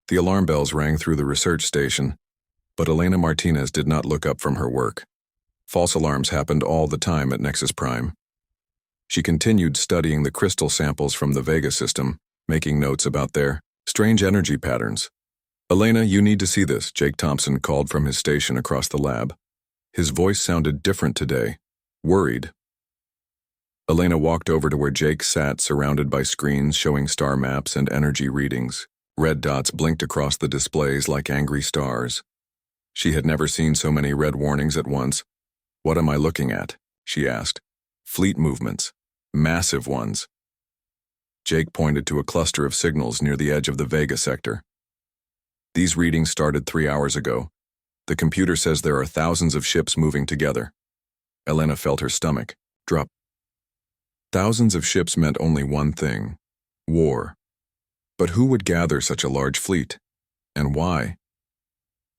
The alarm bells rang through the research station, but Elena Martinez did not look up from her work. False alarms happened all the time at Nexus Prime. She continued studying the crystal samples from the Vega system, making notes about their strange energy patterns. "Elena, you need to see this," Jake Thompson called from his station across the lab. His voice sounded different today, worried. Elena walked over to where Jake sat, surrounded by screens showing star maps and energy readings. Red dots blinked across the displays like angry stars. She had never seen so many red warnings at once. "What am I looking at?" she asked. "Fleet movements. Massive ones." Jake pointed to a cluster of signals near the edge of the Vega sector. "These readings started 3 hours ago. The computer says there are thousands of ships moving together." Elena felt her stomach drop. Thousands of ships meant only one thing: war. But who would gather such a large fleet? And why?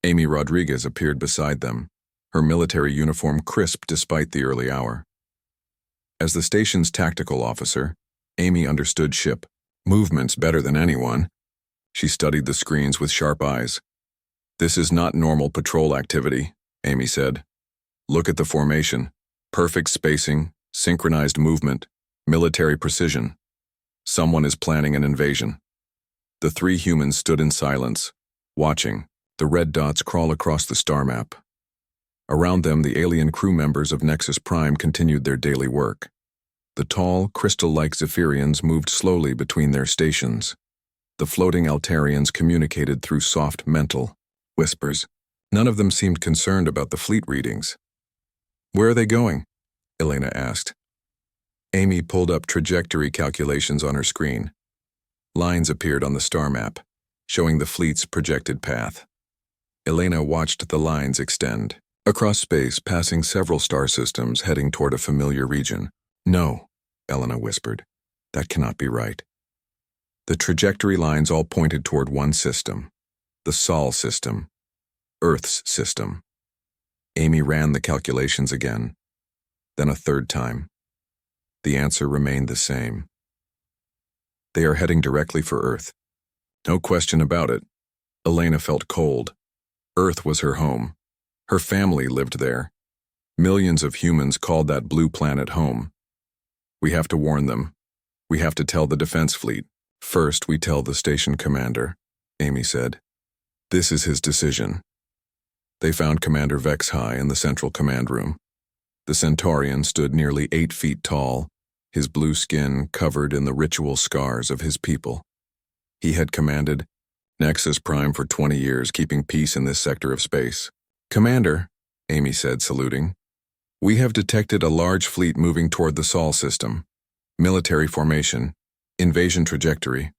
Amy Rodriguez appeared beside them, her military uniform crisp despite the early hour. As the station's tactical officer, Amy understood ship movements better than anyone. She studied the screens with sharp eyes. "This is not normal patrol activity," Amy said. "Look at the formation. Perfect spacing, synchronized movement, military precision. Someone is planning an invasion." The 3 humans stood in silence, watching the red dots crawl across the star map. Around them, the alien crew members of Nexus Prime continued their daily work. The tall, crystal-like Zephyrians moved slowly between their stations. The floating Altarians communicated through soft mental whispers. None of them seemed concerned about the fleet readings. "Where are they going?" Elena asked. Amy pulled up trajectory calculations on her screen. Lines appeared on the star map, showing the fleet's projected path. Elena watched the lines extend across space, passing several star systems, heading toward a familiar region. "No," Elena whispered. "That cannot be right." The trajectory lines all pointed toward one system, the Sol system, Earth's system. Amy ran the calculations again, then a third time. The answer remained the same. They are heading directly for Earth. No question about it. Elena felt cold. Earth was her home. Her family lived there. Millions of humans called that blue planet home. "We have to warn them. We have to tell the defense fleet." "First, we tell the station commander," Amy said. "This is his decision." They found Commander Vex High in the central command room. The Centaurian stood nearly 8 feet tall, his blue skin covered in the ritual scars of his people. He had commanded Nexus Prime for 20 years, keeping peace in this sector of space. "Commander," Amy said, saluting, "we have detected a large fleet moving toward the Sol system. Military formation, invasion trajectory."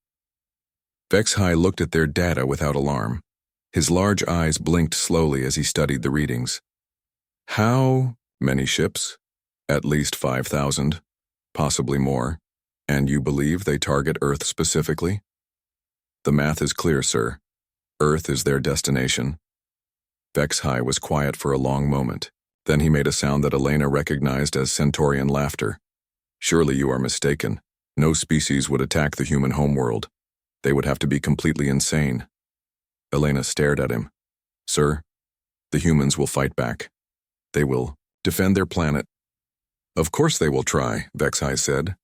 Vex High looked at their data without alarm. His large eyes blinked slowly as he studied the readings. "How many ships?" "At least 5,000. Possibly more. And you believe they target Earth specifically?" "The math is clear, sir. Earth is their destination." Vex High was quiet for a long moment. Then he made a sound that Elena recognized as Centaurian laughter. "Surely you are mistaken. No species would attack the human homeworld. They would have to be completely insane." Elena stared at him. "Sir, the humans will fight back. They will defend their planet." "Of course they will try," Vex High said.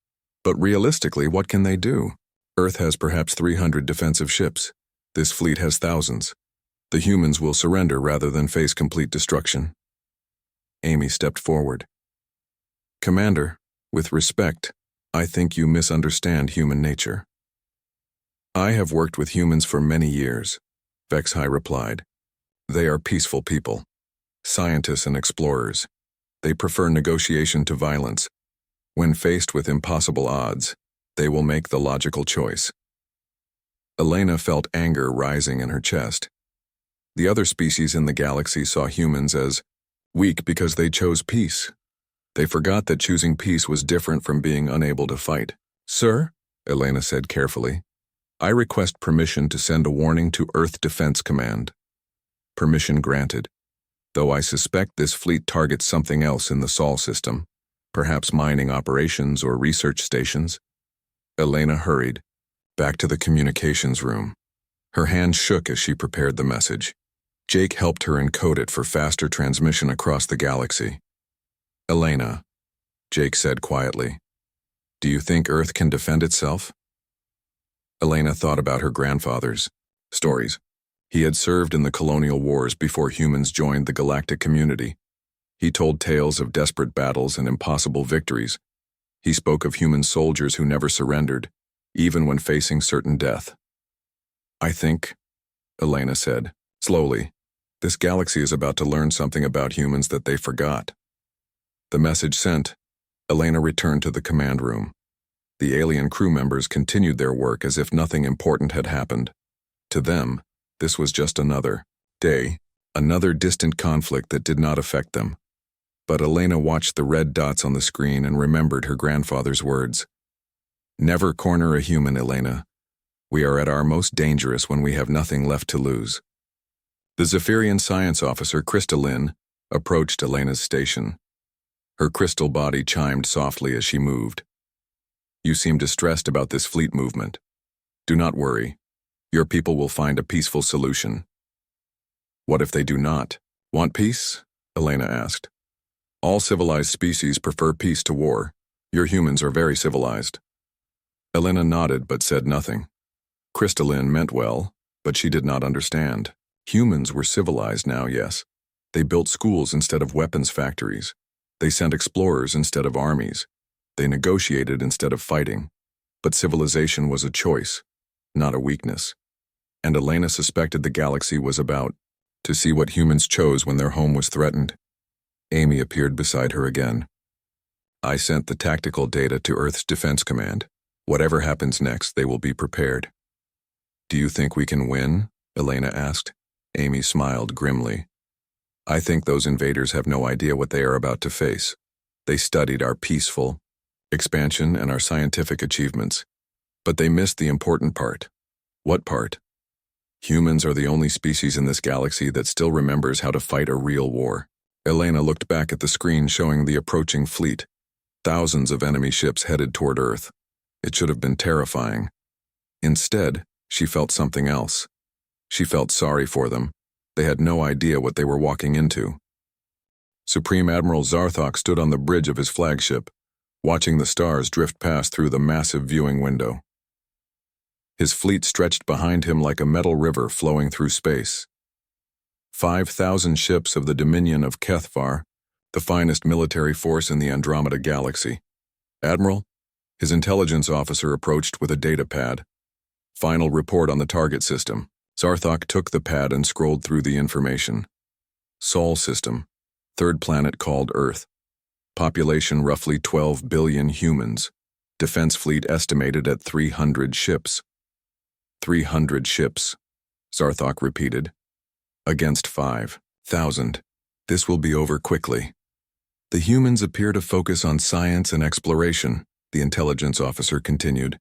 "But realistically, what can they do? Earth has perhaps 300 defensive ships. This fleet has thousands. The humans will surrender rather than face complete destruction." Amy stepped forward. "Commander, with respect, I think you misunderstand human nature." "I have worked with humans for many years," Vex High replied. "They are peaceful people, scientists and explorers. They prefer negotiation to violence. When faced with impossible odds, they will make the logical choice." Elena felt anger rising in her chest. The other species in the galaxy saw humans as weak because they chose peace. They forgot that choosing peace was different from being unable to fight. "Sir," Elena said carefully, "I request permission to send a warning to Earth Defense Command." Permission granted, though I suspect this fleet targets something else in the Sol system, perhaps mining operations or research stations. Elena hurried back to the communications room. Her hand shook as she prepared the message. Jake helped her encode it for faster transmission across the galaxy. "Elena," Jake said quietly, "do you think Earth can defend itself?" Elena thought about her grandfather's stories. He had served in the colonial wars before humans joined the galactic community. He told tales of desperate battles and impossible victories. He spoke of human soldiers who never surrendered, even when facing certain death. "I think," Elena said, slowly, "this galaxy is about to learn something about humans that they forgot." The message sent, Elena returned to the command room. The alien crew members continued their work as if nothing important had happened. To them, this was just another day, another distant conflict that did not affect them. But Elena watched the red dots on the screen and remembered her grandfather's words. "Never corner a human, Elena. We are at our most dangerous when we have nothing left to lose." The Zephyrian science officer, Crystalline, approached Elena's station. Her crystal body chimed softly as she moved. "You seem distressed about this fleet movement. Do not worry. Your people will find a peaceful solution." "What if they do not? Want peace?" Elena asked. "All civilized species prefer peace to war. Your humans are very civilized." Elena nodded but said nothing. Crystalline meant well, but she did not understand. Humans were civilized now, yes. They built schools instead of weapons factories. They sent explorers instead of armies. They negotiated instead of fighting. But civilization was a choice, not a weakness. And Elena suspected the galaxy was about to see what humans chose when their home was threatened. Amy appeared beside her again. "I sent the tactical data to Earth's Defense Command. Whatever happens next, they will be prepared." "Do you think we can win?" Elena asked. Amy smiled grimly. "I think those invaders have no idea what they are about to face. They studied our peaceful expansion and our scientific achievements. But they missed the important part." "What part?" "Humans are the only species in this galaxy that still remembers how to fight a real war." Elena looked back at the screen showing the approaching fleet. Thousands of enemy ships headed toward Earth. It should have been terrifying. Instead, she felt something else. She felt sorry for them. They had no idea what they were walking into. Supreme Admiral Zarthok stood on the bridge of his flagship, watching the stars drift past through the massive viewing window. His fleet stretched behind him like a metal river flowing through space. 5,000 ships of the Dominion of Kethvar, the finest military force in the Andromeda galaxy. "Admiral," his intelligence officer approached with a data pad. "Final report on the target system." Zarthok took the pad and scrolled through the information. Sol system, third planet called Earth. Population roughly 12 billion humans. Defense fleet estimated at 300 ships. 300 ships, Zarthok repeated. Against 5,000. This will be over quickly. The humans appear to focus on science and exploration, the intelligence officer continued.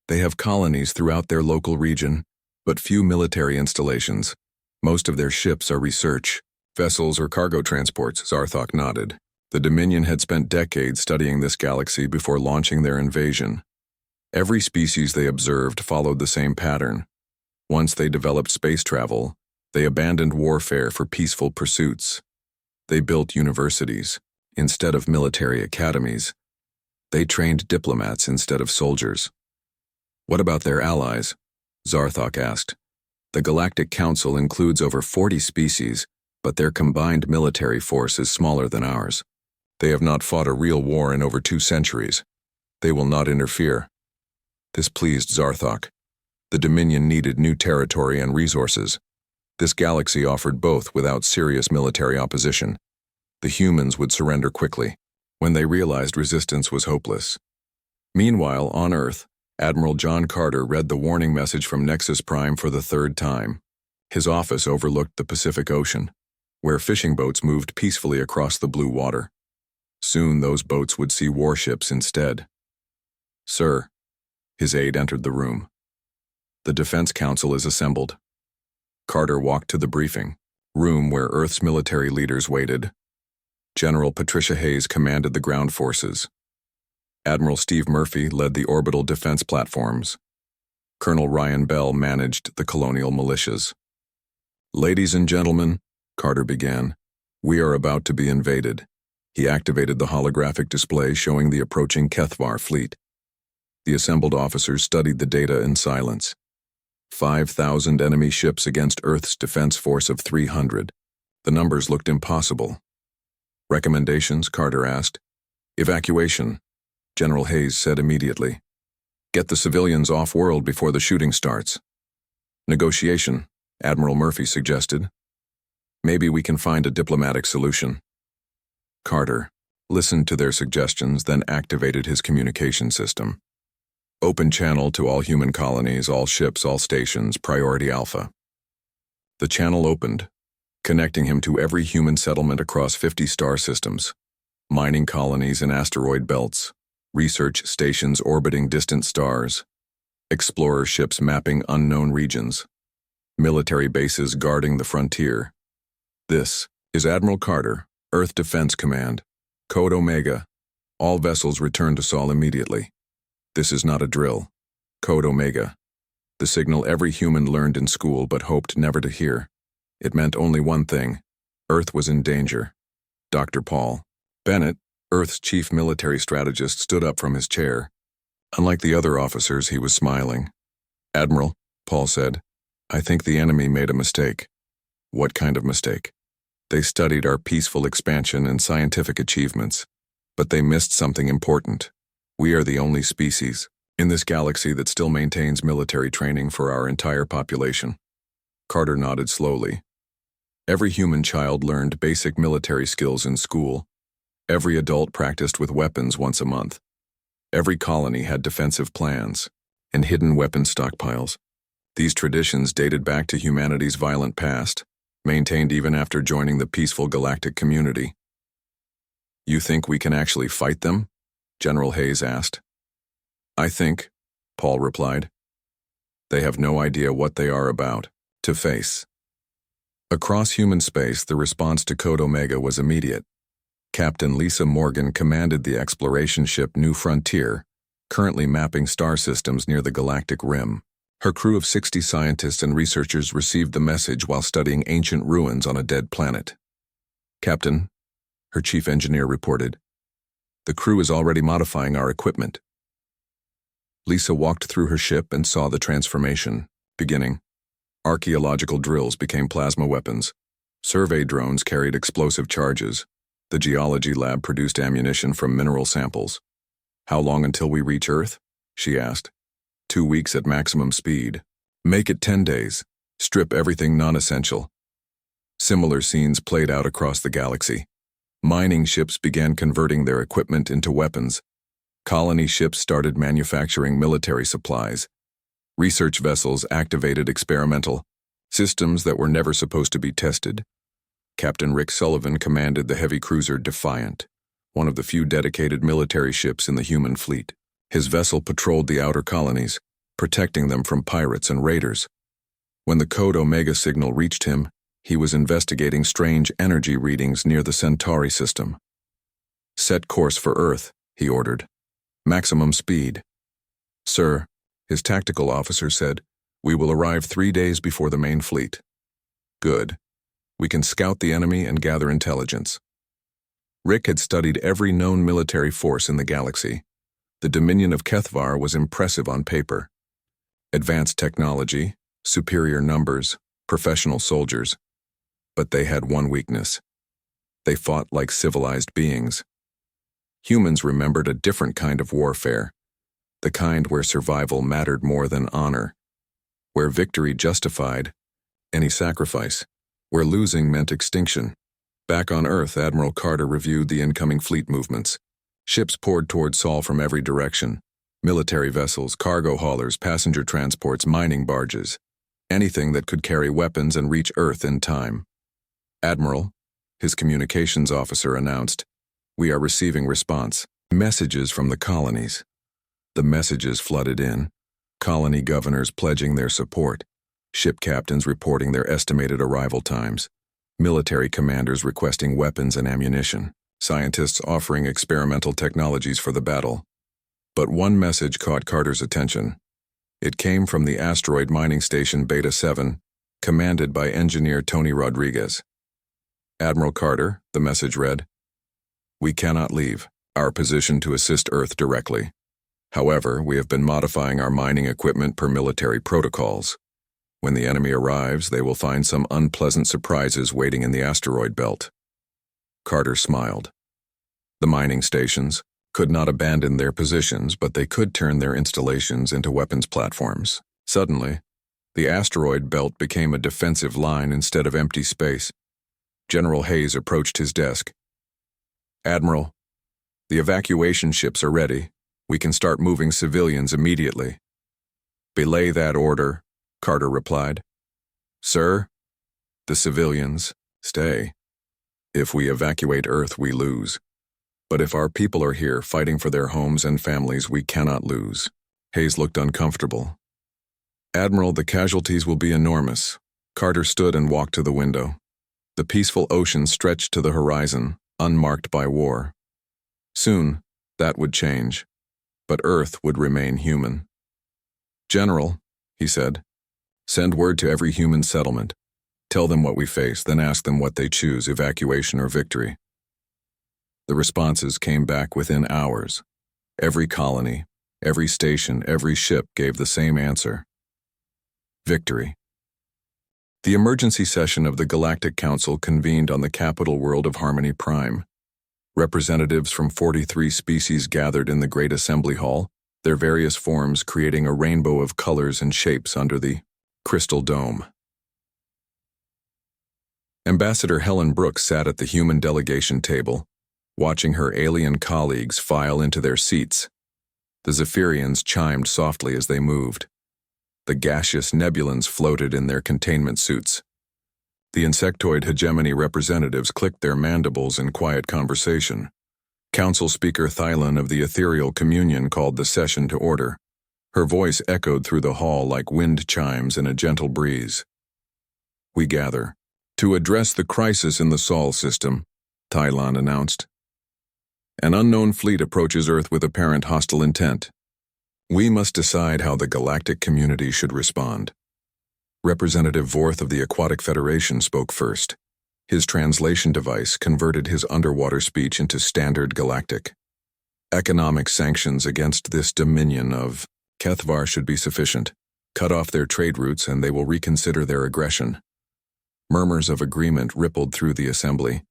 They have colonies throughout their local region, but few military installations. Most of their ships are research vessels or cargo transports, Zarthok nodded. The Dominion had spent decades studying this galaxy before launching their invasion. Every species they observed followed the same pattern. Once they developed space travel, they abandoned warfare for peaceful pursuits. They built universities instead of military academies. They trained diplomats instead of soldiers. "What about their allies?" Zarthok asked. "The Galactic Council includes over 40 species, but their combined military force is smaller than ours. They have not fought a real war in over 2 centuries. They will not interfere." This pleased Zarthok. The Dominion needed new territory and resources. This galaxy offered both without serious military opposition. The humans would surrender quickly when they realized resistance was hopeless. Meanwhile, on Earth, Admiral John Carter read the warning message from Nexus Prime for the 3rd time. His office overlooked the Pacific Ocean, where fishing boats moved peacefully across the blue water. Soon those boats would see warships instead. "Sir," his aide entered the room. "The Defense Council is assembled." Carter walked to the briefing room where Earth's military leaders waited. General Patricia Hayes commanded the ground forces. Admiral Steve Murphy led the orbital defense platforms. Colonel Ryan Bell managed the colonial militias. "Ladies and gentlemen," Carter began, "we are about to be invaded." He activated the holographic display showing the approaching HFY fleet. The assembled officers studied the data in silence. 5,000 enemy ships against Earth's defense force of 300. The numbers looked impossible. "Recommendations?" Carter asked. "Evacuation," General Hayes said immediately. "Get the civilians off-world before the shooting starts." "Negotiation," Admiral Murphy suggested. "Maybe we can find a diplomatic solution." Carter listened to their suggestions, then activated his communication system. "Open channel to all human colonies, all ships, all stations, priority Alpha." The channel opened, connecting him to every human settlement across 50 star systems, mining colonies in asteroid belts, research stations orbiting distant stars, explorer ships mapping unknown regions, military bases guarding the frontier. "This is Admiral Carter, Earth Defense Command. Code Omega. All vessels return to Sol immediately. This is not a drill. Code Omega." The signal every human learned in school but hoped never to hear. It meant only one thing: Earth was in danger. Dr. Paul Bennett, Earth's chief military strategist, stood up from his chair. Unlike the other officers, he was smiling. "Admiral," Paul said, "I think the enemy made a mistake." "What kind of mistake?" "They studied our peaceful expansion and scientific achievements, but they missed something important. We are the only species in this galaxy that still maintains military training for our entire population." Carter nodded slowly. Every human child learned basic military skills in school. Every adult practiced with weapons once a month. Every colony had defensive plans and hidden weapon stockpiles. These traditions dated back to humanity's violent past, maintained even after joining the peaceful galactic community. "You think we can actually fight them?" General Hayes asked. "I think," Paul replied, "they have no idea what they are about to face." Across human space, the response to Code Omega was immediate. Captain Lisa Morgan commanded the exploration ship New Frontier, currently mapping star systems near the galactic rim. Her crew of 60 scientists and researchers received the message while studying ancient ruins on a dead planet. "Captain," her chief engineer reported, "the crew is already modifying our equipment." Lisa walked through her ship and saw the transformation beginning. Archaeological drills became plasma weapons. Survey drones carried explosive charges. The geology lab produced ammunition from mineral samples. "How long until we reach Earth?" she asked. 2 weeks at maximum speed. Make it 10 days. Strip everything non-essential." Similar scenes played out across the galaxy. Mining ships began converting their equipment into weapons. Colony ships started manufacturing military supplies. Research vessels activated experimental systems that were never supposed to be tested. Captain Rick Sullivan commanded the heavy cruiser Defiant, one of the few dedicated military ships in the human fleet. His vessel patrolled the outer colonies, protecting them from pirates and raiders. When the Code Omega signal reached him, he was investigating strange energy readings near the Centauri system. "Set course for Earth," he ordered. "Maximum speed." "Sir," his tactical officer said, "we will arrive 3 days before the main fleet." "Good. We can scout the enemy and gather intelligence." Rick had studied every known military force in the galaxy. The Dominion of Kethvar was impressive on paper. Advanced technology, superior numbers, professional soldiers. But they had one weakness. They fought like civilized beings. Humans remembered a different kind of warfare, the kind where survival mattered more than honor, where victory justified any sacrifice, where losing meant extinction. Back on Earth, Admiral Carter reviewed the incoming fleet movements. Ships poured toward Sol from every direction. Military vessels, cargo haulers, passenger transports, mining barges. Anything that could carry weapons and reach Earth in time. "Admiral," his communications officer announced, "we are receiving response. Messages from the colonies." The messages flooded in. Colony governors pledging their support. Ship captains reporting their estimated arrival times. Military commanders requesting weapons and ammunition. Scientists offering experimental technologies for the battle. But one message caught Carter's attention. It came from the asteroid mining station Beta 7, commanded by engineer Tony Rodriguez. Admiral Carter, the message read, "We cannot leave our position to assist Earth directly. However, we have been modifying our mining equipment per military protocols. When the enemy arrives, they will find some unpleasant surprises waiting in the asteroid belt." Carter smiled. The mining stations could not abandon their positions, but they could turn their installations into weapons platforms. Suddenly, the asteroid belt became a defensive line instead of empty space. General Hayes approached his desk. "Admiral, the evacuation ships are ready. We can start moving civilians immediately." "Belay that order," Carter replied. "Sir, the civilians stay. If we evacuate Earth, we lose. But if our people are here fighting for their homes and families, we cannot lose." Hayes looked uncomfortable. "Admiral, the casualties will be enormous." Carter stood and walked to the window. The peaceful ocean stretched to the horizon, unmarked by war. Soon, that would change, but Earth would remain human. "General," he said, "send word to every human settlement. Tell them what we face, then ask them what they choose, evacuation or victory." The responses came back within hours. Every colony, every station, every ship gave the same answer: victory. The emergency session of the Galactic Council convened on the capital world of Harmony Prime. Representatives from 43 species gathered in the Great Assembly Hall, their various forms creating a rainbow of colors and shapes under the crystal dome. Ambassador Helen Brooks sat at the human delegation table, watching her alien colleagues file into their seats. The Zephyrians chimed softly as they moved. The gaseous nebulans floated in their containment suits. The insectoid hegemony representatives clicked their mandibles in quiet conversation. Council Speaker Thylon of the Ethereal Communion called the session to order. Her voice echoed through the hall like wind chimes in a gentle breeze. "We gather to address the crisis in the Sol system," Thylon announced. "An unknown fleet approaches Earth with apparent hostile intent. We must decide how the galactic community should respond." Representative Vorth of the Aquatic Federation spoke first. His translation device converted his underwater speech into standard galactic. "Economic sanctions against this dominion of Kethvar should be sufficient. Cut off their trade routes and they will reconsider their aggression." Murmurs of agreement rippled through the assembly.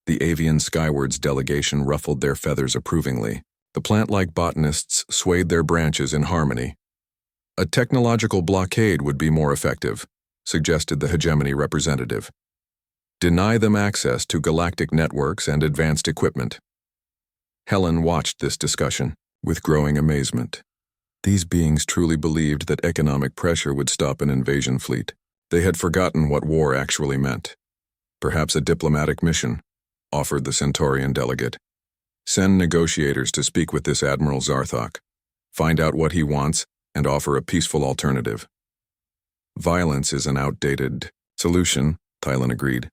The avian Skywards delegation ruffled their feathers approvingly. The plant-like botanists swayed their branches in harmony. "A technological blockade would be more effective," suggested the hegemony representative. "Deny them access to galactic networks and advanced equipment." Helen watched this discussion with growing amazement. These beings truly believed that economic pressure would stop an invasion fleet. They had forgotten what war actually meant. "Perhaps a diplomatic mission," offered the Centaurian delegate. "Send negotiators to speak with this Admiral Zarthok. Find out what he wants and offer a peaceful alternative." "Violence is an outdated solution," Thylon agreed.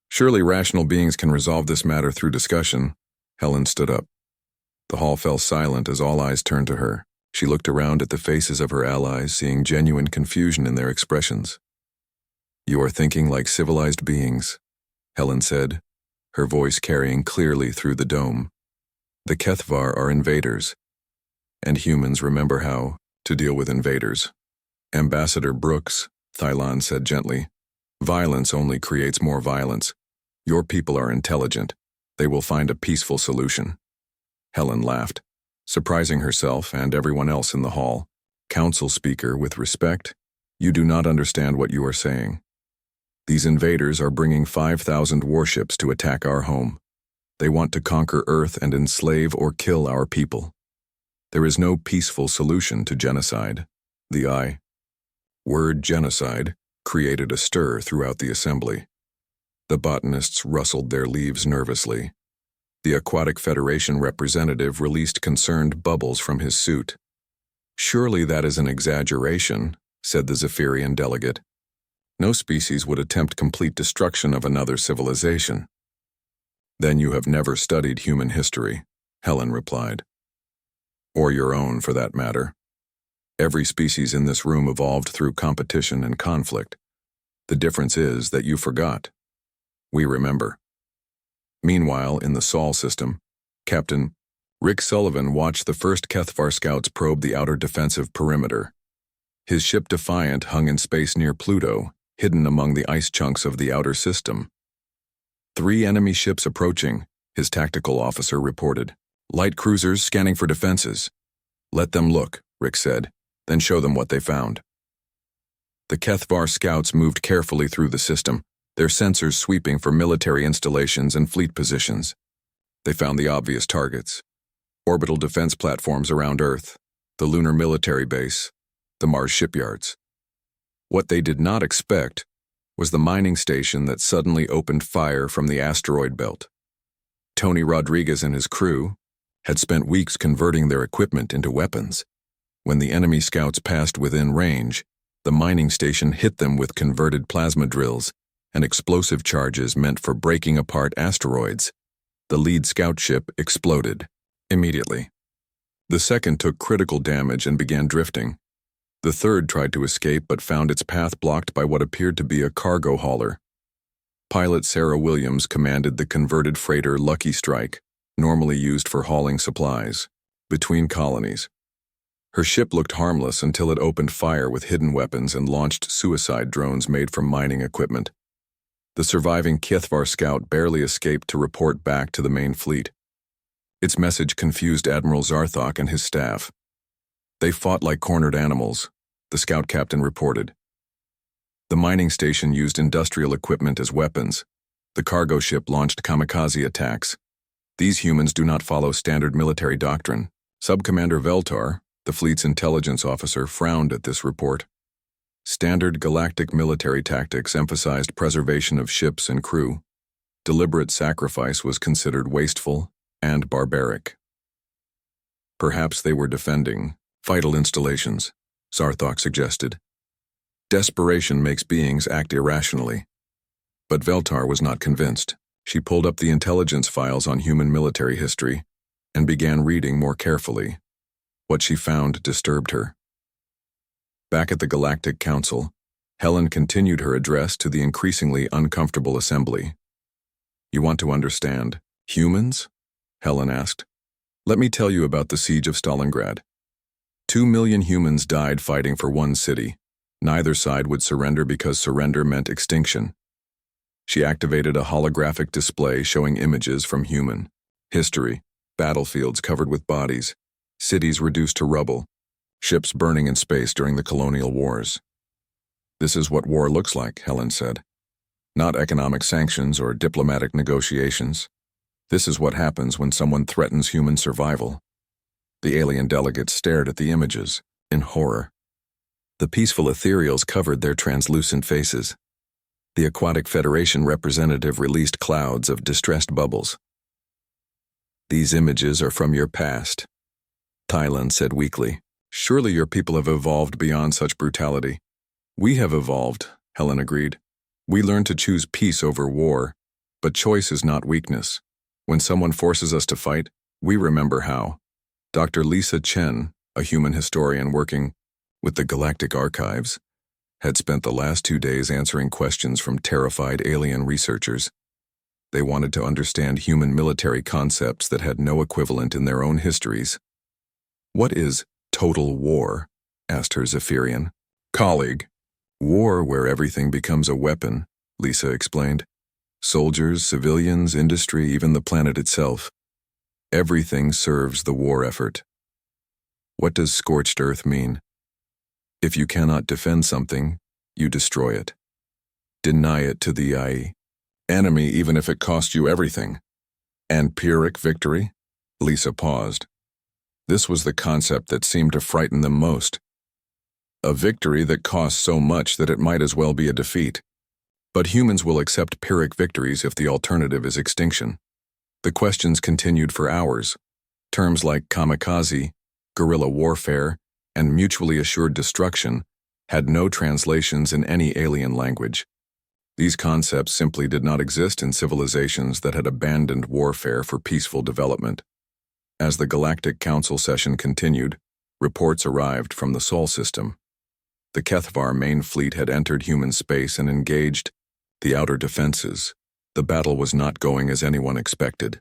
"Surely rational beings can resolve this matter through discussion." Helen stood up. The hall fell silent as all eyes turned to her. She looked around at the faces of her allies, seeing genuine confusion in their expressions. "You are thinking like civilized beings," Helen said, her voice carrying clearly through the dome. "The Kethvar are invaders, and humans remember how to deal with invaders." "Ambassador Brooks," Thylon said gently, "violence only creates more violence. Your people are intelligent. They will find a peaceful solution." Helen laughed, surprising herself and everyone else in the hall. "Council Speaker, with respect, you do not understand what you are saying. These invaders are bringing 5,000 warships to attack our home. They want to conquer Earth and enslave or kill our people. There is no peaceful solution to genocide." The word genocide created a stir throughout the assembly. The botanists rustled their leaves nervously. The Aquatic Federation representative released concerned bubbles from his suit. "Surely that is an exaggeration," said the Zephyrian delegate. "No species would attempt complete destruction of another civilization." "Then you have never studied human history," Helen replied. "Or your own, for that matter." Every species in this room evolved through competition and conflict. The difference is that you forgot. We remember. Meanwhile, in the Sol system, Captain Rick Sullivan watched the first HFY scouts probe the outer defensive perimeter. His ship Defiant hung in space near Pluto, hidden among the ice chunks of the outer system. 3 enemy ships approaching, his tactical officer reported. Light cruisers scanning for defenses. Let them look, Rick said, then show them what they found. The HFY scouts moved carefully through the system, their sensors sweeping for military installations and fleet positions. They found the obvious targets: orbital defense platforms around Earth, the lunar military base, the Mars shipyards. What they did not expect was the mining station that suddenly opened fire from the asteroid belt. Tony Rodriguez and his crew had spent weeks converting their equipment into weapons. When the enemy scouts passed within range, the mining station hit them with converted plasma drills and explosive charges meant for breaking apart asteroids. The lead scout ship exploded immediately. The second took critical damage and began drifting. The third tried to escape but found its path blocked by what appeared to be a cargo hauler. Pilot Sarah Williams commanded the converted freighter Lucky Strike, normally used for hauling supplies, between colonies. Her ship looked harmless until it opened fire with hidden weapons and launched suicide drones made from mining equipment. The surviving HFY scout barely escaped to report back to the main fleet. Its message confused Admiral Zarthok and his staff. They fought like cornered animals, the scout captain reported. The mining station used industrial equipment as weapons. The cargo ship launched kamikaze attacks. These humans do not follow standard military doctrine. Subcommander Veltar, the fleet's intelligence officer, frowned at this report. Standard galactic military tactics emphasized preservation of ships and crew. Deliberate sacrifice was considered wasteful and barbaric. Perhaps they were defending vital installations, Zarthok suggested. Desperation makes beings act irrationally. But Veltar was not convinced. She pulled up the intelligence files on human military history and began reading more carefully. What she found disturbed her. Back at the Galactic Council, Helen continued her address to the increasingly uncomfortable assembly. You want to understand humans? Helen asked. Let me tell you about the siege of Stalingrad. 2 million humans died fighting for one city. Neither side would surrender because surrender meant extinction. She activated a holographic display showing images from human history, battlefields covered with bodies, cities reduced to rubble, ships burning in space during the colonial wars. This is what war looks like, Helen said. Not economic sanctions or diplomatic negotiations. This is what happens when someone threatens human survival. The alien delegates stared at the images, in horror. The peaceful ethereals covered their translucent faces. The Aquatic Federation representative released clouds of distressed bubbles. These images are from your past, Thailand said weakly. Surely your people have evolved beyond such brutality. We have evolved, Helen agreed. We learned to choose peace over war, but choice is not weakness. When someone forces us to fight, we remember how. Dr. Lisa Chen, a human historian working with the Galactic Archives, had spent the last 2 days answering questions from terrified alien researchers. They wanted to understand human military concepts that had no equivalent in their own histories. What is total war? Asked her Zephyrian colleague. War where everything becomes a weapon, Lisa explained. Soldiers, civilians, industry, even the planet itself. Everything serves the war effort. What does scorched earth mean? If you cannot defend something, you destroy it. Deny it to the enemy even if it costs you everything. And Pyrrhic victory? Lisa paused. This was the concept that seemed to frighten them most. A victory that costs so much that it might as well be a defeat. But humans will accept Pyrrhic victories if the alternative is extinction. The questions continued for hours. Terms like kamikaze, guerrilla warfare, and mutually assured destruction had no translations in any alien language. These concepts simply did not exist in civilizations that had abandoned warfare for peaceful development. As the Galactic Council session continued, Reports arrived from the Sol system. The Kethvar main fleet had entered human space and engaged the outer defenses. The battle was not going as anyone expected.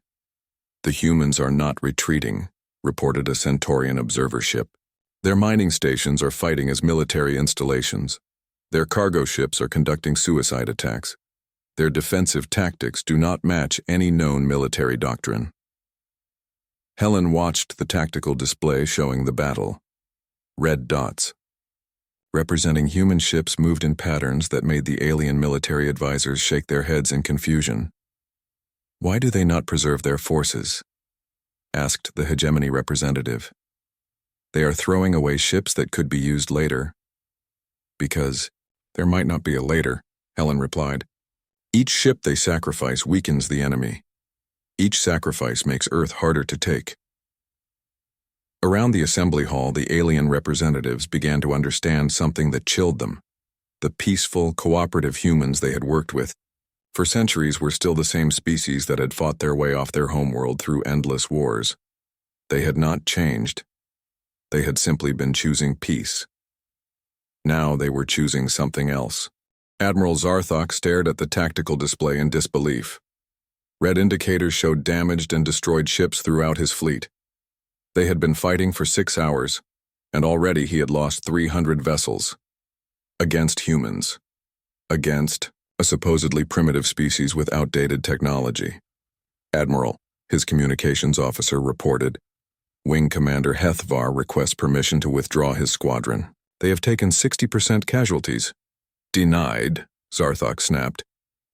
The humans are not retreating, reported a Centaurian observer ship. Their mining stations are fighting as military installations. Their cargo ships are conducting suicide attacks. Their defensive tactics do not match any known military doctrine. Helen watched the tactical display showing the battle. Red dots, representing human ships, moved in patterns that made the alien military advisors shake their heads in confusion. "Why do they not preserve their forces?" asked the hegemony representative. "They are throwing away ships that could be used later." "Because there might not be a later," Helen replied. "Each ship they sacrifice weakens the enemy. Each sacrifice makes Earth harder to take." Around the assembly hall, the alien representatives began to understand something that chilled them. The peaceful, cooperative humans they had worked with for centuries were still the same species that had fought their way off their homeworld through endless wars. They had not changed. They had simply been choosing peace. Now they were choosing something else. Admiral Zarthok stared at the tactical display in disbelief. Red indicators showed damaged and destroyed ships throughout his fleet. They had been fighting for 6 hours, and already he had lost 300 vessels. Against humans. Against a supposedly primitive species with outdated technology. "Admiral," his communications officer reported, "Wing Commander Hethvar requests permission to withdraw his squadron. They have taken 60% casualties." "Denied," Zarthok snapped.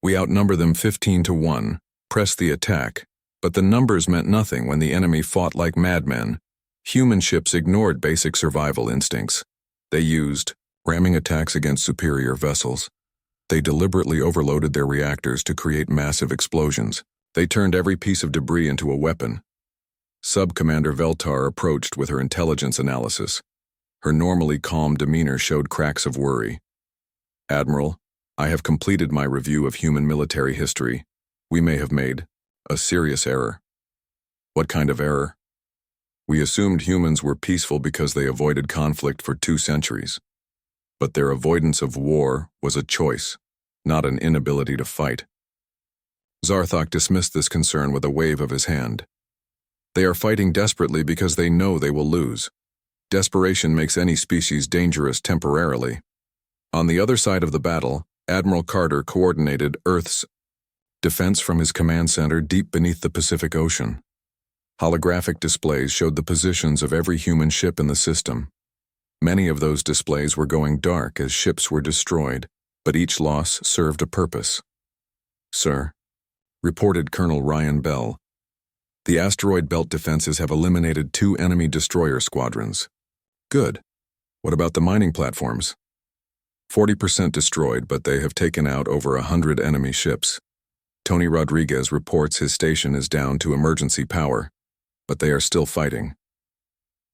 "We outnumber them 15-1. Press the attack." But the numbers meant nothing when the enemy fought like madmen. Human ships ignored basic survival instincts. They used ramming attacks against superior vessels. They deliberately overloaded their reactors to create massive explosions. They turned every piece of debris into a weapon. Sub-Commander Veltar approached with her intelligence analysis. Her normally calm demeanor showed cracks of worry. "Admiral, I have completed my review of human military history. We may have made a serious error." "What kind of error?" "We assumed humans were peaceful because they avoided conflict for 2 centuries. But their avoidance of war was a choice, not an inability to fight." Zarthok dismissed this concern with a wave of his hand. "They are fighting desperately because they know they will lose. Desperation makes any species dangerous temporarily." On the other side of the battle, Admiral Carter coordinated Earth's defense from his command center deep beneath the Pacific Ocean. Holographic displays showed the positions of every human ship in the system. Many of those displays were going dark as ships were destroyed, but each loss served a purpose. "Sir," reported Colonel Ryan Bell, "the asteroid belt defenses have eliminated 2 enemy destroyer squadrons." "Good. What about the mining platforms?" 40% destroyed, but they have taken out over 100 enemy ships. Tony Rodriguez reports his station is down to emergency power, but they are still fighting."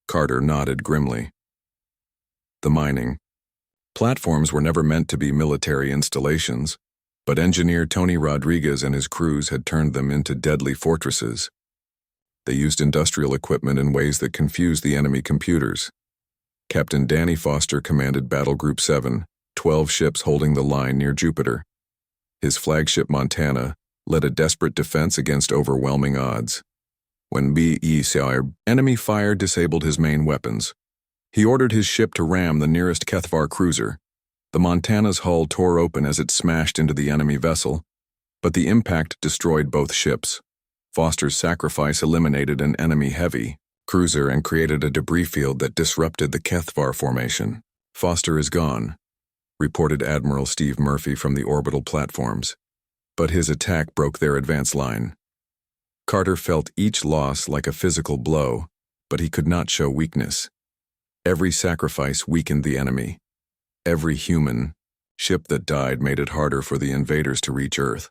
Carter nodded grimly. The mining platforms were never meant to be military installations, but engineer Tony Rodriguez and his crews had turned them into deadly fortresses. They used industrial equipment in ways that confused the enemy computers. Captain Danny Foster commanded Battle Group 7, 12 ships holding the line near Jupiter. His flagship Montana led a desperate defense against overwhelming odds. When enemy fire disabled his main weapons, he ordered his ship to ram the nearest Kethvar cruiser. The Montana's hull tore open as it smashed into the enemy vessel, but the impact destroyed both ships. Foster's sacrifice eliminated an enemy heavy cruiser and created a debris field that disrupted the Kethvar formation. "Foster is gone," reported Admiral Steve Murphy from the orbital platforms, but his attack broke their advance line. Carter felt each loss like a physical blow, but he could not show weakness. Every sacrifice weakened the enemy. Every human ship that died made it harder for the invaders to reach Earth.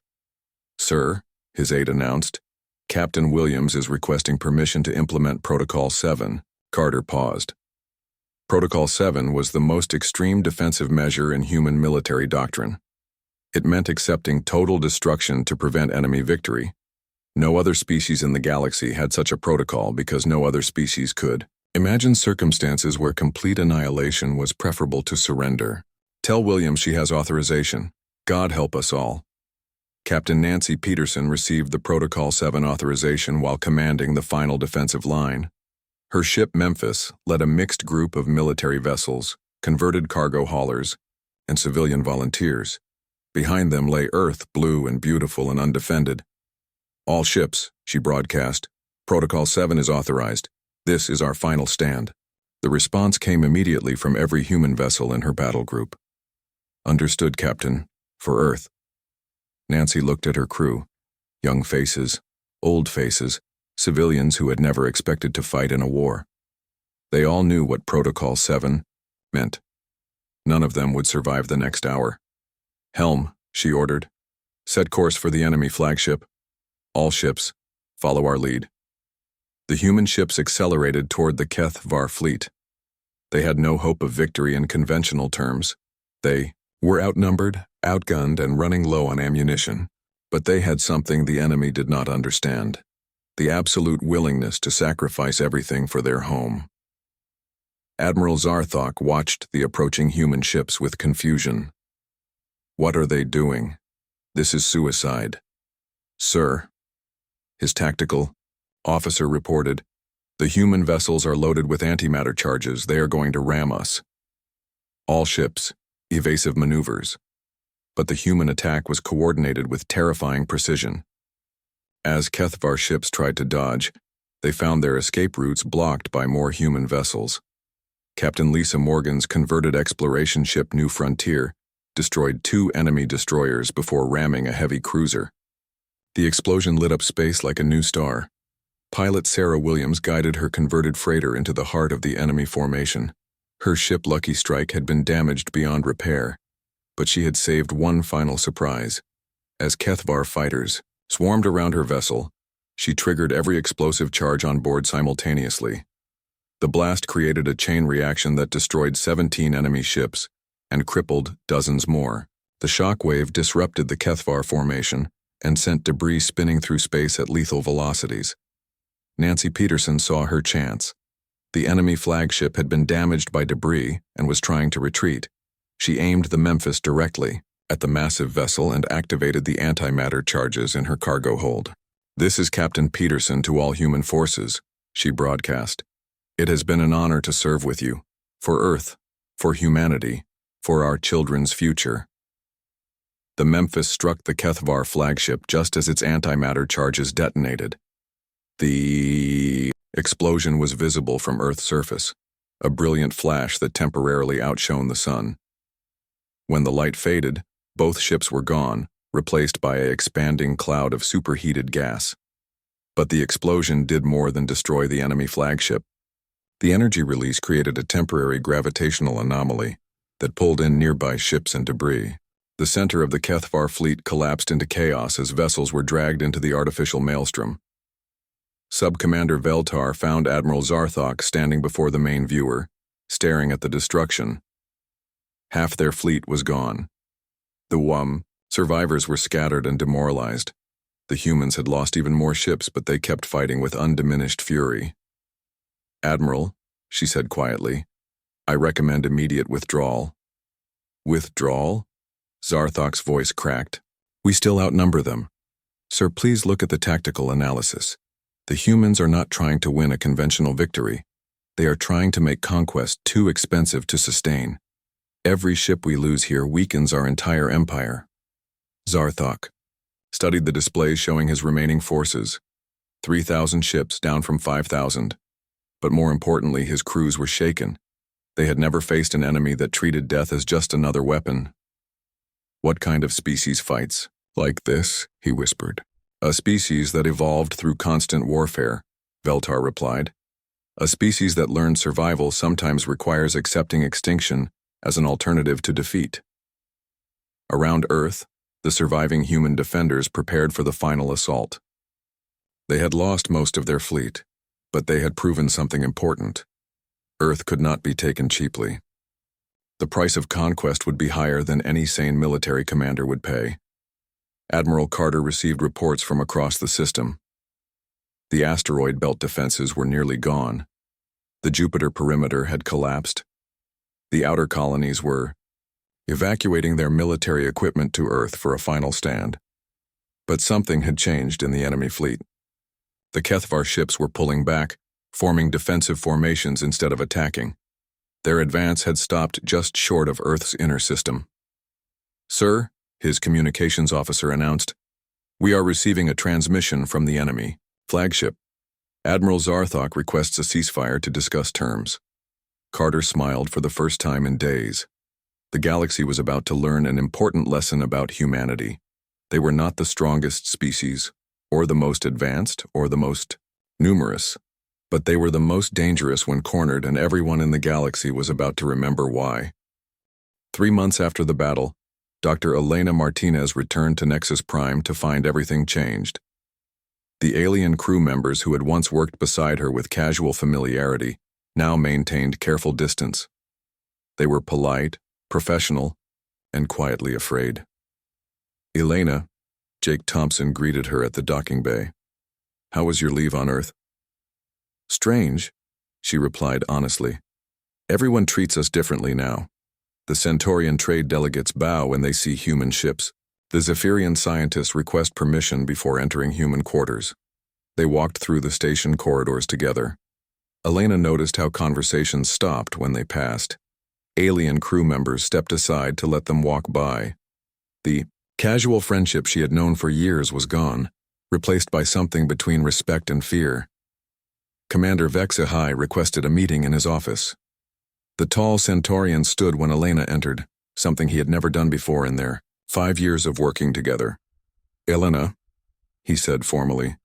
"Sir," his aide announced, "Captain Williams is requesting permission to implement Protocol 7. Carter paused. Protocol 7 was the most extreme defensive measure in human military doctrine. It meant accepting total destruction to prevent enemy victory. No other species in the galaxy had such a protocol because no other species could Imagine circumstances where complete annihilation was preferable to surrender. Tell Williams she has authorization. God help us all. Captain Nancy Peterson received the Protocol 7 authorization while commanding the final defensive line. Her ship Memphis led a mixed group of military vessels, converted cargo haulers, and civilian volunteers. Behind them lay Earth, blue and beautiful and undefended. All ships, she broadcast. Protocol 7 is authorized. This is our final stand. The response came immediately from every human vessel in her battle group. Understood, Captain. For Earth. Nancy looked at her crew. Young faces, old faces, civilians who had never expected to fight in a war. They all knew what Protocol 7 meant. None of them would survive the next hour. Helm, she ordered. Set course for the enemy flagship. All ships, follow our lead. The human ships accelerated toward the HFY fleet. They had no hope of victory in conventional terms. They were outnumbered, outgunned, and running low on ammunition. But they had something the enemy did not understand: the absolute willingness to sacrifice everything for their home. Admiral Zarthok watched the approaching human ships with confusion. What are they doing? This is suicide. Sir. His tactical officer reported, the human vessels are loaded with antimatter charges. They are going to ram us. All ships, evasive maneuvers. But the human attack was coordinated with terrifying precision. As HFY ships tried to dodge, they found their escape routes blocked by more human vessels. Captain Lisa Morgan's converted exploration ship New Frontier destroyed 2 enemy destroyers before ramming a heavy cruiser. The explosion lit up space like a new star. Pilot Sarah Williams guided her converted freighter into the heart of the enemy formation. Her ship Lucky Strike had been damaged beyond repair, but she had saved one final surprise. As HFY fighters swarmed around her vessel, she triggered every explosive charge on board simultaneously. The blast created a chain reaction that destroyed 17 enemy ships and crippled dozens more. The shockwave disrupted the HFY formation and sent debris spinning through space at lethal velocities. Nancy Peterson saw her chance. The enemy flagship had been damaged by debris and was trying to retreat. She aimed the Memphis directly at the massive vessel and activated the antimatter charges in her cargo hold. This is Captain Peterson to all human forces, she broadcast. It has been an honor to serve with you. For Earth, for humanity, for our children's future. The Memphis struck the HFY flagship just as its antimatter charges detonated. The explosion was visible from Earth's surface, a brilliant flash that temporarily outshone the sun. When the light faded, both ships were gone, replaced by an expanding cloud of superheated gas. But the explosion did more than destroy the enemy flagship. The energy release created a temporary gravitational anomaly that pulled in nearby ships and debris. The center of the HFY fleet collapsed into chaos as vessels were dragged into the artificial maelstrom. Sub-Commander Veltar found Admiral Zarthok standing before the main viewer, staring at the destruction. Half their fleet was gone. The survivors were scattered and demoralized. The humans had lost even more ships, but they kept fighting with undiminished fury. Admiral, she said quietly, I recommend immediate withdrawal. Withdrawal? Zarthok's voice cracked. We still outnumber them. Sir, please look at the tactical analysis. The humans are not trying to win a conventional victory. They are trying to make conquest too expensive to sustain. Every ship we lose here weakens our entire empire. Zarthok studied the displays showing his remaining forces. 3,000 ships, down from 5,000. But more importantly, his crews were shaken. They had never faced an enemy that treated death as just another weapon. What kind of species fights like this? He whispered. A species that evolved through constant warfare, Veltar replied. A species that learned survival sometimes requires accepting extinction as an alternative to defeat. Around Earth, the surviving human defenders prepared for the final assault. They had lost most of their fleet, but they had proven something important. Earth could not be taken cheaply. The price of conquest would be higher than any sane military commander would pay. Admiral Carter received reports from across the system. The asteroid belt defenses were nearly gone. The Jupiter perimeter had collapsed. The outer colonies were evacuating their military equipment to Earth for a final stand. But something had changed in the enemy fleet. The Kethvar ships were pulling back, forming defensive formations instead of attacking. Their advance had stopped just short of Earth's inner system. "Sir," his communications officer announced, "we are receiving a transmission from the enemy flagship. Admiral Zarthok requests a ceasefire to discuss terms." Carter smiled for the first time in days. The galaxy was about to learn an important lesson about humanity. They were not the strongest species, or the most advanced, or the most numerous, but they were the most dangerous when cornered, and everyone in the galaxy was about to remember why. 3 months after the battle, Dr. Elena Martinez returned to Nexus Prime to find everything changed. The alien crew members who had once worked beside her with casual familiarity now maintained careful distance. They were polite, professional, and quietly afraid. "Elena," Jake Thompson greeted her at the docking bay. "How was your leave on Earth?" "Strange," she replied honestly. "Everyone treats us differently now. The Centaurian trade delegates bow when they see human ships. The Zephyrian scientists request permission before entering human quarters." They walked through the station corridors together. Elena noticed how conversations stopped when they passed. Alien crew members stepped aside to let them walk by. The casual friendship she had known for years was gone, replaced by something between respect and fear. Commander HFY requested a meeting in his office. The tall Centaurian stood when Elena entered, something he had never done before in their 5 years of working together. "Elena," he said formally,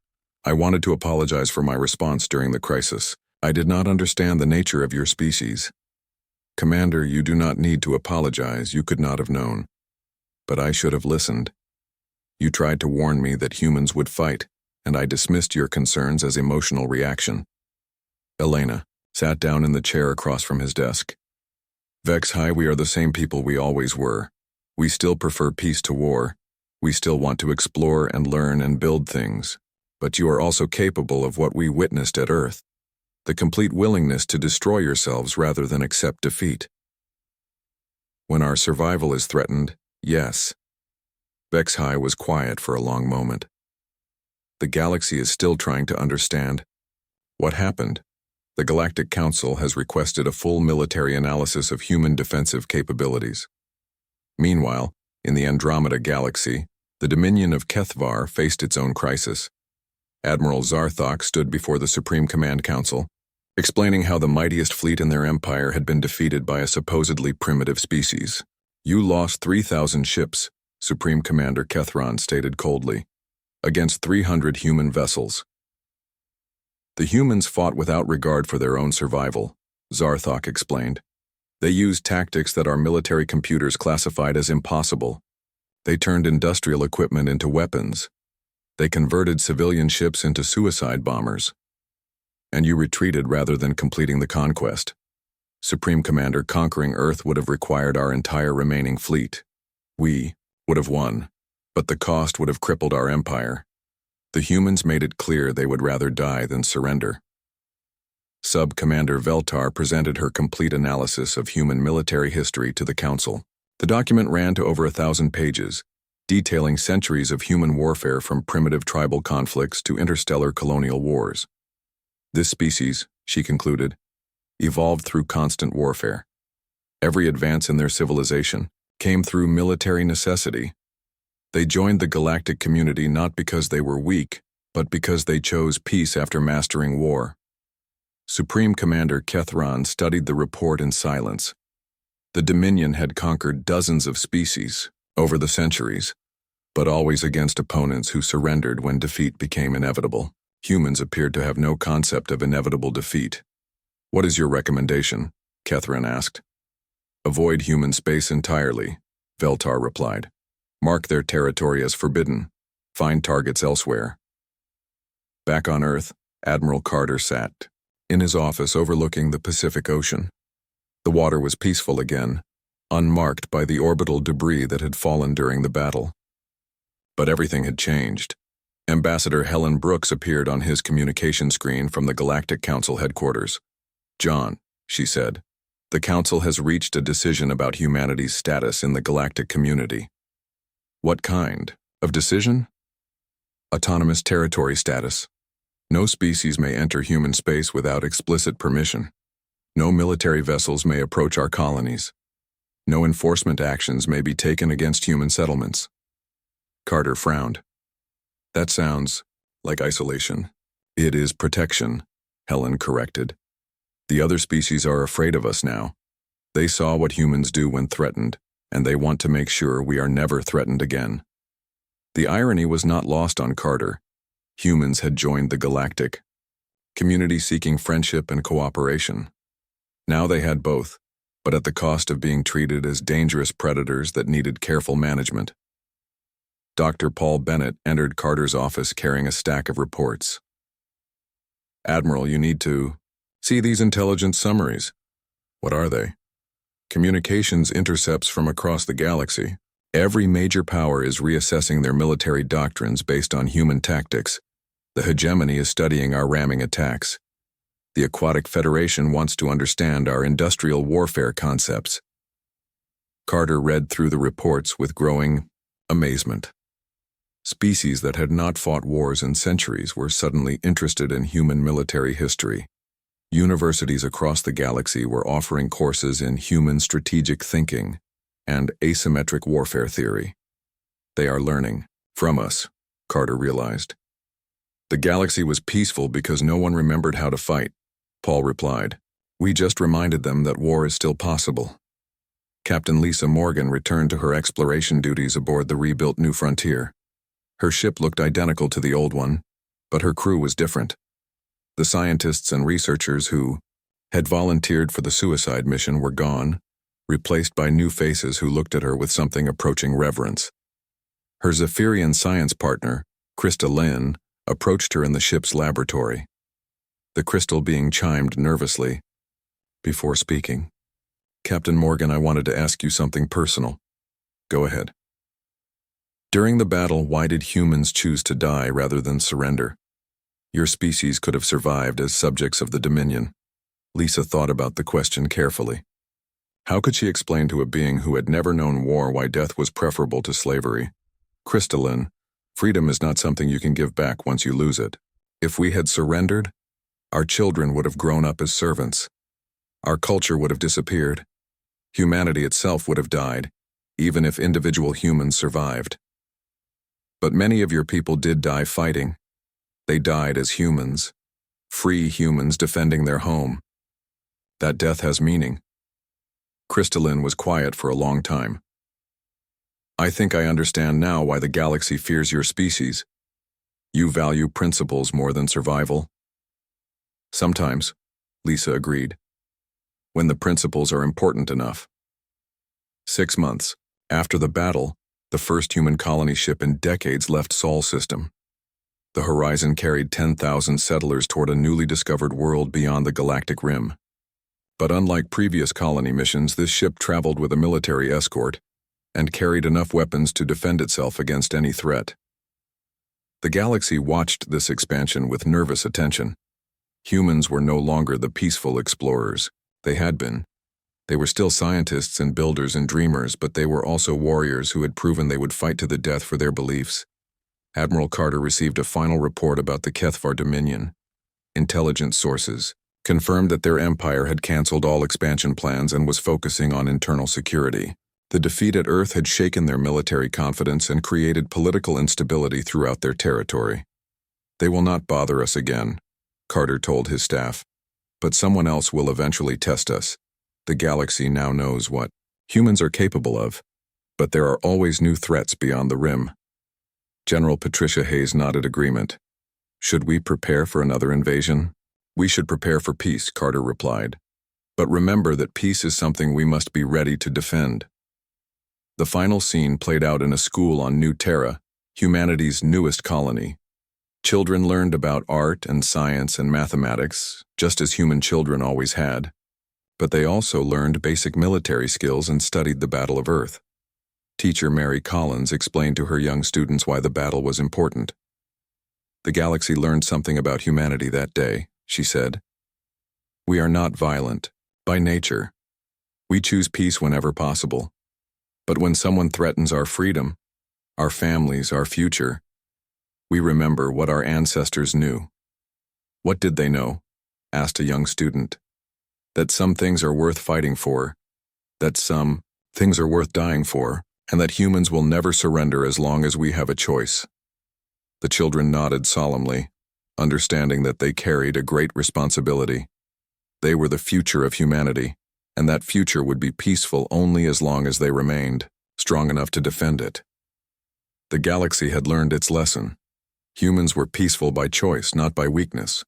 "I wanted to apologize for my response during the crisis. I did not understand the nature of your species." "Commander, you do not need to apologize. You could not have known. But I should have listened. You tried to warn me that humans would fight, and I dismissed your concerns as emotional reaction." Elena sat down in the chair across from his desk. "HFY, we are the same people we always were. We still prefer peace to war. We still want to explore and learn and build things. But you are also capable of what we witnessed at Earth. The complete willingness to destroy yourselves rather than accept defeat. When our survival is threatened, yes." HFY was quiet for a long moment. "The galaxy is still trying to understand. What happened? The Galactic Council has requested a full military analysis of human defensive capabilities." Meanwhile, in the Andromeda Galaxy, the Dominion of Kethvar faced its own crisis. Admiral Zarthok stood before the Supreme Command Council, explaining how the mightiest fleet in their empire had been defeated by a supposedly primitive species. "You lost 3,000 ships," Supreme Commander Kethron stated coldly, "against 300 human vessels." "The humans fought without regard for their own survival," Zarthok explained. "They used tactics that our military computers classified as impossible. They turned industrial equipment into weapons. They converted civilian ships into suicide bombers. And you retreated rather than completing the conquest. Supreme Commander, conquering Earth would have required our entire remaining fleet. We would have won, but the cost would have crippled our empire. The humans made it clear they would rather die than surrender." Sub-Commander Veltar presented her complete analysis of human military history to the Council. The document ran to over 1,000 pages, detailing centuries of human warfare from primitive tribal conflicts to interstellar colonial wars. "This species," she concluded, "evolved through constant warfare. Every advance in their civilization came through military necessity. They joined the galactic community not because they were weak, but because they chose peace after mastering war." Supreme Commander Kethron studied the report in silence. The Dominion had conquered dozens of species over the centuries, but always against opponents who surrendered when defeat became inevitable. Humans appeared to have no concept of inevitable defeat. "What is your recommendation?" Kethron asked. "Avoid human space entirely," Veltar replied. "Mark their territory as forbidden. Find targets elsewhere." Back on Earth, Admiral Carter sat in his office overlooking the Pacific Ocean. The water was peaceful again, unmarked by the orbital debris that had fallen during the battle. But everything had changed. Ambassador Helen Brooks appeared on his communication screen from the Galactic Council headquarters. John, she said, the Council has reached a decision about humanity's status in the galactic community. What kind of decision? Autonomous territory status. No species may enter human space without explicit permission. No military vessels may approach our colonies. No enforcement actions may be taken against human settlements. Carter frowned. That sounds like isolation. It is protection, Helen corrected. The other species are afraid of us now. They saw what humans do when threatened, and they want to make sure we are never threatened again. The irony was not lost on Carter. Humans had joined the galactic community seeking friendship and cooperation. Now they had both, but at the cost of being treated as dangerous predators that needed careful management. Dr. Paul Bennett entered Carter's office carrying a stack of reports. Admiral, you need to see these intelligence summaries. What are they? Communications intercepts from across the galaxy. Every major power is reassessing their military doctrines based on human tactics. The hegemony is studying our ramming attacks. The Aquatic Federation wants to understand our industrial warfare concepts. Carter read through the reports with growing amazement. Species that had not fought wars in centuries were suddenly interested in human military history. Universities across the galaxy were offering courses in human strategic thinking and asymmetric warfare theory. They are learning from us, Carter realized. The galaxy was peaceful because no one remembered how to fight, Paul replied. We just reminded them that war is still possible. Captain Lisa Morgan returned to her exploration duties aboard the rebuilt New Frontier. Her ship looked identical to the old one, but her crew was different. The scientists and researchers who had volunteered for the suicide mission were gone, replaced by new faces who looked at her with something approaching reverence. Her Zephyrian science partner, Krista Lynn, approached her in the ship's laboratory. The crystal being chimed nervously. Before speaking, Captain Morgan, I wanted to ask you something personal. Go ahead. During the battle, why did humans choose to die rather than surrender? Your species could have survived as subjects of the Dominion. Lisa thought about the question carefully. How could she explain to a being who had never known war why death was preferable to slavery? Crystalline, freedom is not something you can give back once you lose it. If we had surrendered, our children would have grown up as servants. Our culture would have disappeared. Humanity itself would have died, even if individual humans survived. But many of your people did die fighting. They died as humans, free humans defending their home. That death has meaning. Crystalline was quiet for a long time. I think I understand now why the galaxy fears your species. You value principles more than survival. Sometimes, Lisa agreed, when the principles are important enough. 6 months after the battle, the first human colony ship in decades left Sol system. The Horizon carried 10,000 settlers toward a newly discovered world beyond the galactic rim. But unlike previous colony missions, this ship traveled with a military escort and carried enough weapons to defend itself against any threat. The galaxy watched this expansion with nervous attention. Humans were no longer the peaceful explorers they had been. They were still scientists and builders and dreamers, but they were also warriors who had proven they would fight to the death for their beliefs. Admiral Carter received a final report about the Kethvar Dominion. Intelligence sources confirmed that their empire had canceled all expansion plans and was focusing on internal security. The defeat at Earth had shaken their military confidence and created political instability throughout their territory. They will not bother us again, Carter told his staff. But someone else will eventually test us. The galaxy now knows what humans are capable of, but there are always new threats beyond the rim. General Patricia Hayes nodded agreement. Should we prepare for another invasion? We should prepare for peace, Carter replied. But remember that peace is something we must be ready to defend. The final scene played out in a school on New Terra, humanity's newest colony. Children learned about art and science and mathematics, just as human children always had. But they also learned basic military skills and studied the Battle of Earth. Teacher Mary Collins explained to her young students why the battle was important. The galaxy learned something about humanity that day, she said. We are not violent, by nature. We choose peace whenever possible. But when someone threatens our freedom, our families, our future, we remember what our ancestors knew. What did they know? Asked a young student. That some things are worth fighting for, that some things are worth dying for, and that humans will never surrender as long as we have a choice. The children nodded solemnly, understanding that they carried a great responsibility. They were the future of humanity, and that future would be peaceful only as long as they remained strong enough to defend it. The galaxy had learned its lesson. Humans were peaceful by choice, not by weakness.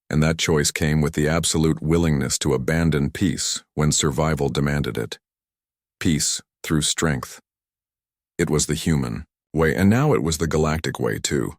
And that choice came with the absolute willingness to abandon peace when survival demanded it. Peace through strength. It was the human way, and now it was the galactic way too.